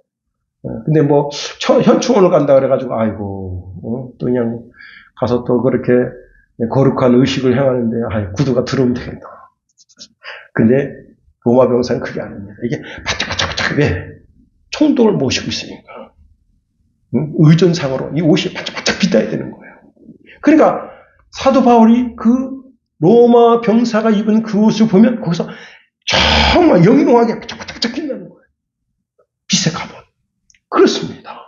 근데 뭐, 현충원을 간다 그래가지고, 아이고, 또 그냥 가서 또 그렇게 거룩한 의식을 행하는데, 구두가 더러우면 되겠다. 근데 로마 병사는 그게 아닙니다. 이게 바짝바짝 왜? 총독을 모시고 있으니까. 의전상으로 이 옷이 바짝바짝 빛나야 되는 거예요. 그러니까 사도 바울이 그 로마 병사가 입은 그 옷을 보면 거기서 정말 영롱하게 바짝바짝 빛나는 거예요. 빛의 갑옷. 그렇습니다.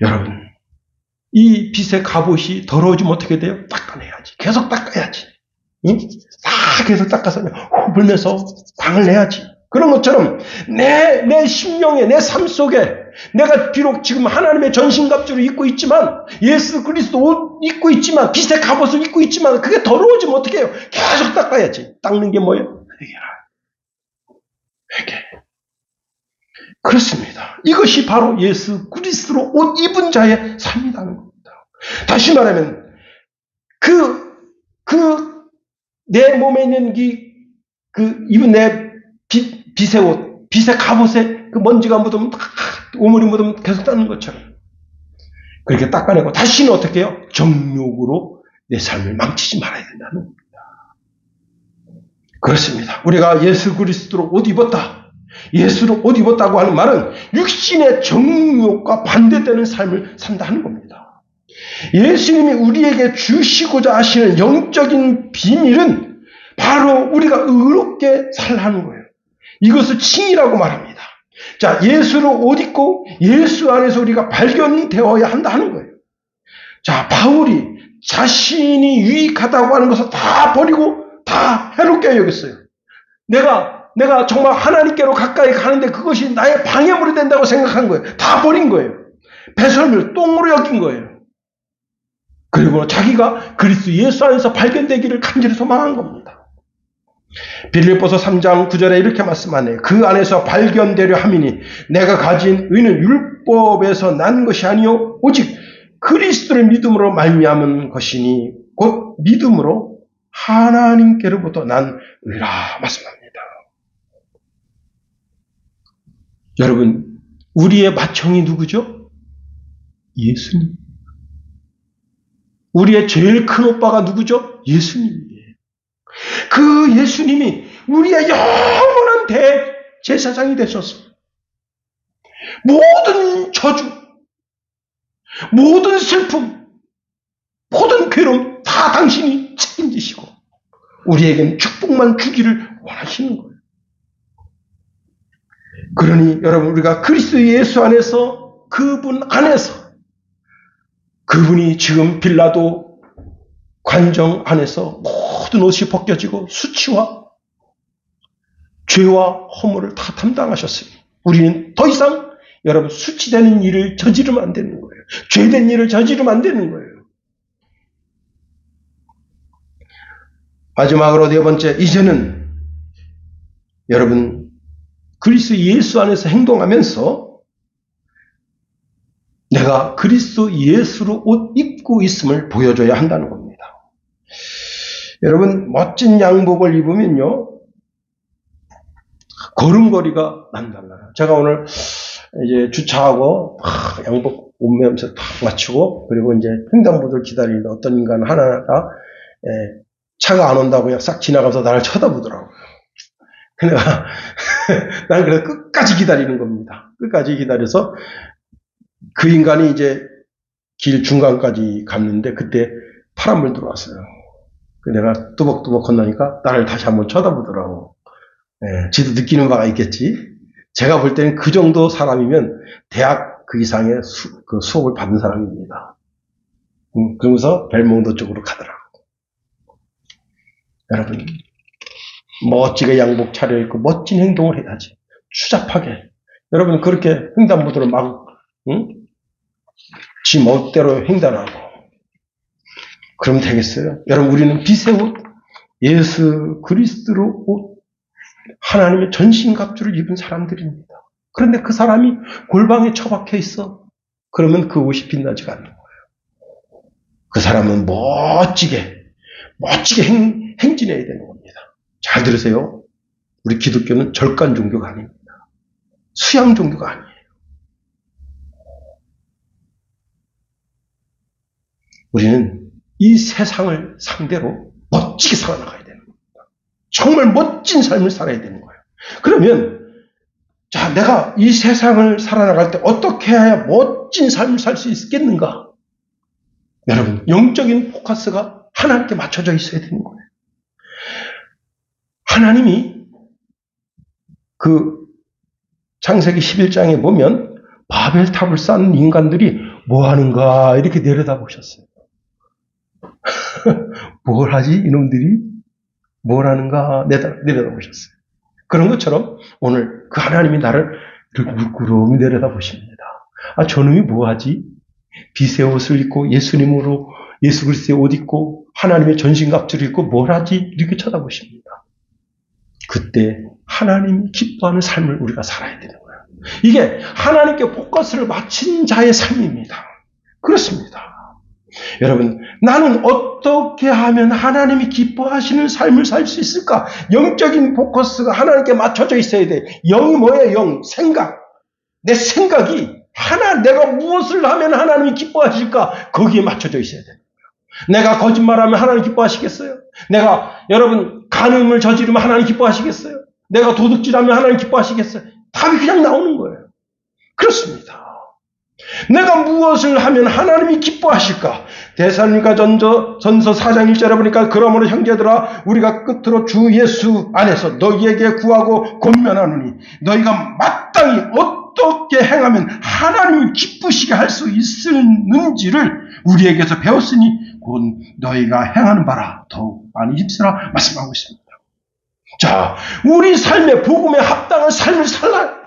여러분, 이 빛의 갑옷이 더러워지면 어떻게 돼요? 닦아내야지. 계속 닦아야지. 다 계속 닦아서 불면서 방을 내야지. 그런 것처럼 내 심령에, 내 삶 속에 내가 비록 지금 하나님의 전신갑주를 입고 있지만, 예수 그리스도 옷 입고 있지만, 빛의 갑옷을 입고 있지만, 그게 더러워지면 어떻게 해요? 계속 닦아야지. 닦는 게 뭐예요? 회개. 그렇습니다. 이것이 바로 예수 그리스도로 옷 입은 자의 삶이라는 겁니다. 다시 말하면 내 몸에 있는 입은 내 빛의 옷, 빛의 갑옷에 그 먼지가 묻으면 오물이 묻으면 계속 닦는 것처럼 그렇게 닦아내고 다시는 어떻게 해요? 정욕으로 내 삶을 망치지 말아야 된다는 겁니다. 그렇습니다. 우리가 예수 그리스도로 옷 입었다. 예수로 옷 입었다고 하는 말은 육신의 정욕과 반대되는 삶을 산다 하는 겁니다. 예수님이 우리에게 주시고자 하시는 영적인 비밀은 바로 우리가 의롭게 살라는 거예요. 이것을 칭이라고 말합니다. 자, 예수로 옷 입고 예수 안에서 우리가 발견되어야 한다 하는 거예요. 자, 바울이 자신이 유익하다고 하는 것을 다 버리고 다 해롭게 여겼어요. 내가 정말 하나님께로 가까이 가는데 그것이 나의 방해물이 된다고 생각한 거예요. 다 버린 거예요. 배설물, 똥으로 여긴 거예요. 그리고 자기가 그리스도 예수 안에서 발견되기를 간절히 소망한 겁니다. 빌립보서 3장 9절에 이렇게 말씀하네요. 그 안에서 발견되려 함이니 내가 가진 의는 율법에서 난 것이 아니요 오직 그리스도를 믿음으로 말미암은 것이니 곧 믿음으로 하나님께로부터 난 의라 말씀합니다. 여러분, 우리의 맏형이 누구죠? 예수님. 우리의 제일 큰 오빠가 누구죠? 예수님이에요. 그 예수님이 우리의 영원한 대제사장이 되셔서 모든 저주, 모든 슬픔, 모든 괴로움 다 당신이 책임지시고 우리에게는 축복만 주기를 원하시는 거예요. 그러니 여러분, 우리가 그리스도 예수 안에서, 그분 안에서, 그분이 지금 빌라도 관정 안에서 모든 옷이 벗겨지고 수치와 죄와 허물을 다 담당하셨어요. 우리는 더 이상 여러분 수치되는 일을 저지르면 안 되는 거예요. 죄된 일을 저지르면 안 되는 거예요. 마지막으로 네 번째, 이제는 여러분 그리스도 예수 안에서 행동하면서 내가 그리스도 예수로 옷 입고 있음을 보여줘야 한다는 겁니다. 여러분 멋진 양복을 입으면요 걸음걸이가 남달라요. 제가 오늘 이제 주차하고 양복 옷매면서 탁 맞추고 그리고 이제 횡단보도를 기다리는데 어떤 인간 하나가 차가 안 온다고 그냥 싹 지나가면서 나를 쳐다보더라고요. 내가 난 그래서 끝까지 기다리는 겁니다. 끝까지 기다려서 그 인간이 이제 길 중간까지 갔는데 그때 파란불 들어왔어요. 내가 뚜벅뚜벅 건너니까 나를 다시 한번 쳐다보더라고. 지도 느끼는 바가 있겠지. 제가 볼 때는 그 정도 사람이면 대학 그 이상의 수업을 받은 사람입니다. 그러면서 벨몽도 쪽으로 가더라고. 여러분 멋지게 양복 차려입고 멋진 행동을 해야지. 추잡하게. 여러분 그렇게 횡단보도를 막 지 멋대로 횡단하고 그러면 되겠어요? 여러분 우리는 빛의 옷, 예수 그리스도로 옷, 하나님의 전신갑주를 입은 사람들입니다. 그런데 그 사람이 골방에 처박혀 있어. 그러면 그 옷이 빛나지가 않는 거예요. 그 사람은 멋지게 행진해야 되는 겁니다. 잘 들으세요. 우리 기독교는 절간 종교가 아닙니다. 수양 종교가 아니에요. 우리는 이 세상을 상대로 멋지게 살아나가야 되는 겁니다. 정말 멋진 삶을 살아야 되는 거예요. 그러면 자, 내가 이 세상을 살아나갈 때 어떻게 해야 멋진 삶을 살 수 있겠는가? 여러분, 영적인 포커스가 하나님께 맞춰져 있어야 되는 거예요. 하나님이 그 창세기 11장에 보면 바벨탑을 쌓는 인간들이 뭐 하는가 이렇게 내려다보셨어요. 뭘 하지? 이놈들이 뭘 하는가 내려다보셨어요. 그런 것처럼 오늘 그 하나님이 나를 물끄러미 내려다보십니다. 아, 저놈이 뭐 하지? 빛의 옷을 입고 예수님으로 예수 그리스도의 옷 입고 하나님의 전신갑주를 입고 뭘 하지? 이렇게 쳐다보십니다. 그때 하나님이 기뻐하는 삶을 우리가 살아야 되는 거예요. 이게 하나님께 포커스를 맞춘 자의 삶입니다. 그렇습니다. 여러분, 나는 어떻게 하면 하나님이 기뻐하시는 삶을 살 수 있을까? 영적인 포커스가 하나님께 맞춰져 있어야 돼. 영이 뭐예요? 영, 생각. 내 생각이 내가 무엇을 하면 하나님이 기뻐하실까? 거기에 맞춰져 있어야 돼요. 내가 거짓말하면 하나님 기뻐하시겠어요? 내가 여러분 간음을 저지르면 하나님 기뻐하시겠어요? 내가 도둑질하면 하나님 기뻐하시겠어요? 답이 그냥 나오는 거예요. 그렇습니다. 내가 무엇을 하면 하나님이 기뻐하실까? 데살로니가 전서 4장 1절에 보니까 그러므로 형제들아 우리가 끝으로 주 예수 안에서 너희에게 구하고 권면하노니 너희가 마땅히 어떻게 행하면 하나님을 기쁘시게 할 수 있는지를 우리에게서 배웠으니 곧 너희가 행하는 바라 더욱 많이 힘쓰라 말씀하고 있습니다. 자, 우리 삶의 복음에 합당한 삶을 살라.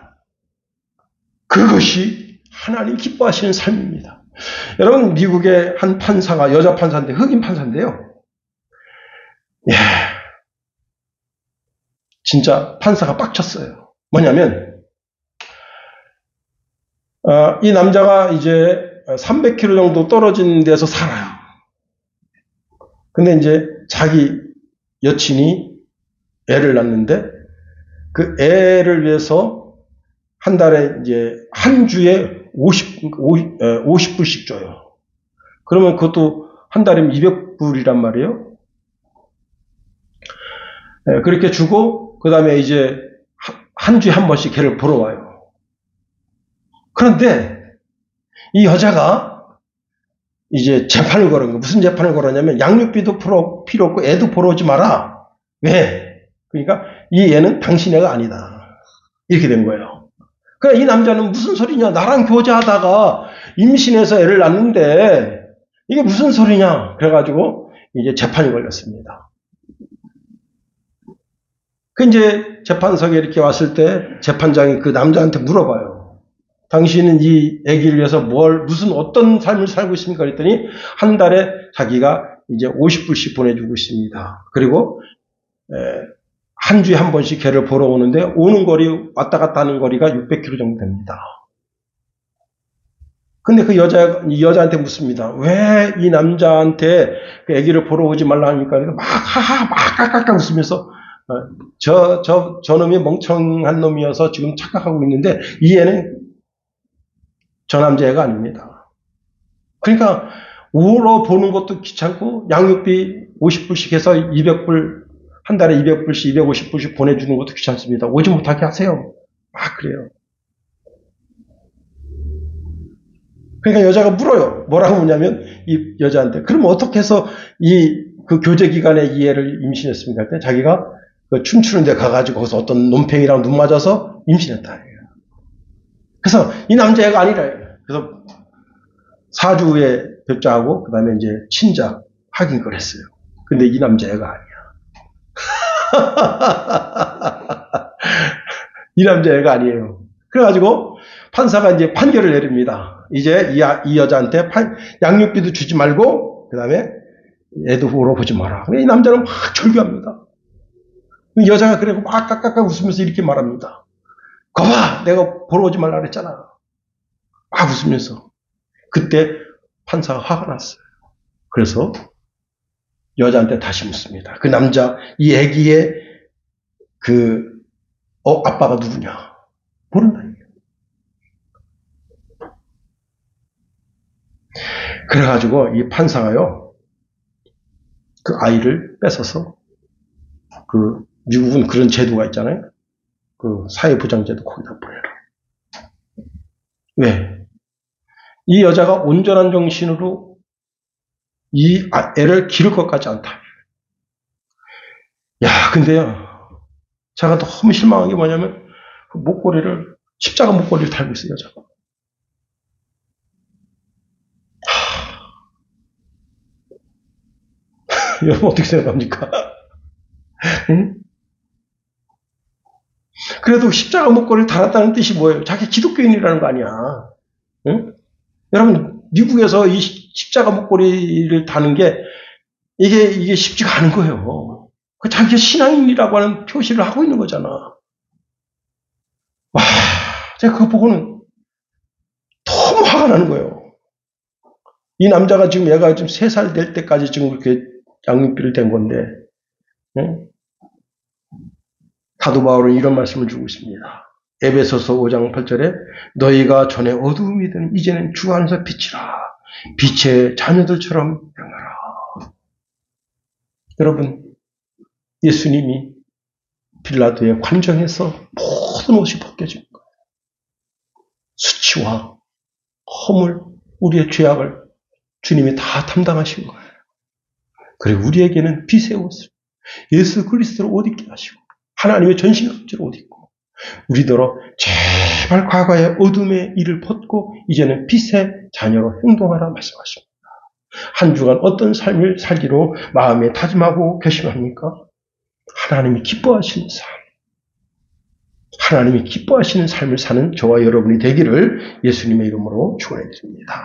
그것이 하나님 기뻐하시는 삶입니다. 여러분, 미국의 한 판사가 여자 판사인데 흑인 판사인데요. 진짜 판사가 빡쳤어요. 뭐냐면 이 남자가 이제 300km 정도 떨어진 데서 살아요. 근데 이제 자기 여친이 애를 낳는데 그 애를 위해서 한 달에 이제 한 주에 50불씩 줘요. 그러면 그것도 한 달이면 200불이란 말이에요. 그렇게 주고 그 다음에 이제 한 주에 한 번씩 걔를 보러 와요. 그런데 이 여자가 이제 재판을 걸은 거예요. 무슨 재판을 걸었냐면 양육비도 필요 없고 애도 보러 오지 마라. 왜? 그러니까 이 애는 당신 애가 아니다. 이렇게 된 거예요. 그러니까 이 남자는 무슨 소리냐. 나랑 교제하다가 임신해서 애를 낳는데 이게 무슨 소리냐. 그래가지고 이제 재판이 걸렸습니다. 그 이제 재판석에 이렇게 왔을 때 재판장이 그 남자한테 물어봐요. 당신은 이 아기를 위해서 무슨 어떤 삶을 살고 있습니까? 그랬더니 한 달에 자기가 이제 50불씩 보내주고 있습니다. 그리고 한 주에 한 번씩 걔를 보러 오는데 오는 거리 왔다 갔다 하는 거리가 600km 정도 됩니다. 근데 이 여자한테 묻습니다. 왜 이 남자한테 그 아기를 보러 오지 말라 하니까 막 깍깍깍 웃으면서 저놈이 멍청한 놈이어서 지금 착각하고 있는데 이 애는 저 남자애가 아닙니다. 그러니까 오러 보는 것도 귀찮고 양육비 50불씩 해서 200불 한 달에 200불씩 250불씩 보내주는 것도 귀찮습니다. 오지 못하게 하세요. 막 그래요. 그러니까 여자가 물어요. 뭐라고 묻냐면 이 여자한테 그럼 어떻게 해서 그 교제 기간에 이 애를 임신했습니까? 그때 자기가 그 춤추는 데 가가지고 거기서 어떤 논팽이랑 눈 맞아서 임신했다. 그래서 이 남자애가 아니라 그래서 4주 후에 별자하고 그 다음에 이제 친자 확인을 했어요. 근데 이 남자애가 아니야. 이 남자애가 아니에요. 그래가지고 판사가 이제 판결을 내립니다. 이제 이 여자한테 양육비도 주지 말고 그 다음에 애도 물어보지 마라. 이 남자는 막 절규합니다. 여자가 그래고 막 깍깍깍 웃으면서 이렇게 말합니다. 거봐, 내가 보러 오지 말라 그랬잖아. 막 웃으면서. 그때 판사가 화가 났어요. 그래서 여자한테 다시 묻습니다. 그 남자, 이 애기의 아빠가 누구냐? 모른다. 그래가지고 이 판사가요, 그 아이를 뺏어서 미국은 그런 제도가 있잖아요. 그 사회보장제도 거기다 보내라. 왜? 이 여자가 온전한 정신으로 이 애를 기를 것 같지 않다. 야, 근데요, 제가 너무 실망한 게 뭐냐면 그 십자가 목걸이를 달고 있어요, 여자가. 여러분 어떻게 생각합니까? 응? 그래도 십자가 목걸이를 달았다는 뜻이 뭐예요? 자기 기독교인이라는 거 아니야. 응? 여러분 미국에서 이 십자가 목걸이를 다는 게 이게 쉽지가 않은 거예요. 자기가 신앙인이라고 하는 표시를 하고 있는 거잖아. 와, 제가 그거 보고는 너무 화가 나는 거예요. 이 남자가 지금 얘가 지금 3살 될 때까지 지금 그렇게 양육비를 댄 건데, 응? 사도 바울은 이런 말씀을 주고 있습니다. 에베소서 5장 8절에 너희가 전에 어두움이든 이제는 주 안에서 빛이라. 빛의 자녀들처럼 행하라. 여러분, 예수님이 빌라도에 관정해서 모든 옷이 벗겨진 거예요. 수치와 허물, 우리의 죄악을 주님이 다 담당하신 거예요. 그리고 우리에게는 빛의 옷을 예수 그리스도로 옷 입게 하시고 하나님의 전신갑주를 옷 입고 우리더러 제발 과거의 어둠의 일을 벗고 이제는 빛의 자녀로 행동하라 말씀하십니다. 한 주간 어떤 삶을 살기로 마음에 다짐하고 결심합니까? 하나님이 기뻐하시는 삶, 하나님이 기뻐하시는 삶을 사는 저와 여러분이 되기를 예수님의 이름으로 축원해 드립니다.